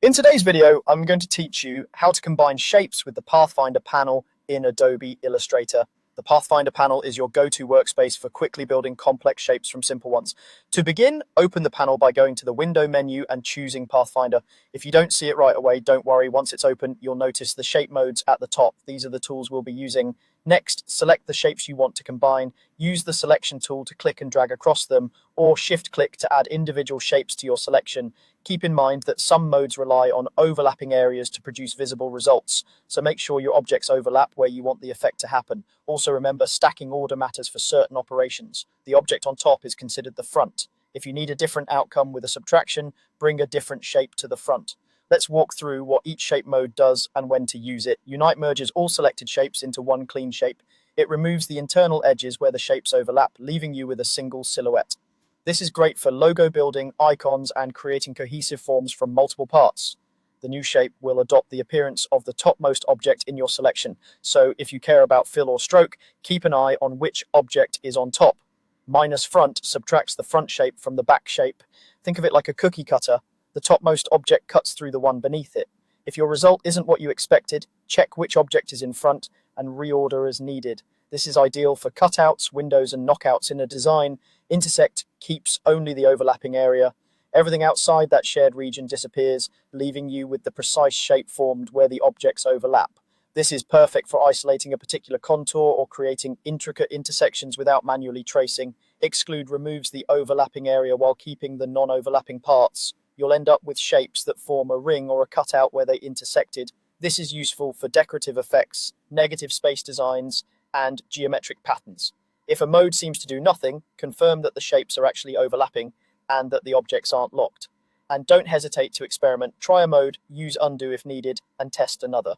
In today's video, I'm going to teach you how to combine shapes with the Pathfinder panel in Adobe Illustrator. The Pathfinder panel is your go-to workspace for quickly building complex shapes from simple ones. To begin, open the panel by going to the window menu and choosing Pathfinder. If you don't see it right away, don't worry. Once it's open, you'll notice the shape modes at the top. These are the tools we'll be using. Next, select the shapes you want to combine. Use the selection tool to click and drag across them, or shift-click to add individual shapes to your selection. Keep in mind that some modes rely on overlapping areas to produce visible results, so make sure your objects overlap where you want the effect to happen. Also remember, stacking order matters for certain operations. The object on top is considered the front. If you need a different outcome with a subtraction, bring a different shape to the front. Let's walk through what each shape mode does and when to use it. Unite merges all selected shapes into one clean shape. It removes the internal edges where the shapes overlap, leaving you with a single silhouette. This is great for logo building, icons, and creating cohesive forms from multiple parts. The new shape will adopt the appearance of the topmost object in your selection, so if you care about fill or stroke, keep an eye on which object is on top. Minus front subtracts the front shape from the back shape. Think of it like a cookie cutter. The topmost object cuts through the one beneath it. If your result isn't what you expected, check which object is in front and reorder as needed. This is ideal for cutouts, windows, and knockouts in a design. Intersect keeps only the overlapping area. Everything outside that shared region disappears, leaving you with the precise shape formed where the objects overlap. This is perfect for isolating a particular contour or creating intricate intersections without manually tracing. Exclude removes the overlapping area while keeping the non-overlapping parts. You'll end up with shapes that form a ring or a cutout where they intersected. This is useful for decorative effects, negative space designs, and geometric patterns. If a mode seems to do nothing, confirm that the shapes are actually overlapping and that the objects aren't locked. And don't hesitate to experiment. Try a mode, use undo if needed, and test another.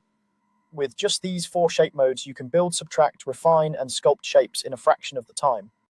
With just these 4 shape modes, you can build, subtract, refine, and sculpt shapes in a fraction of the time.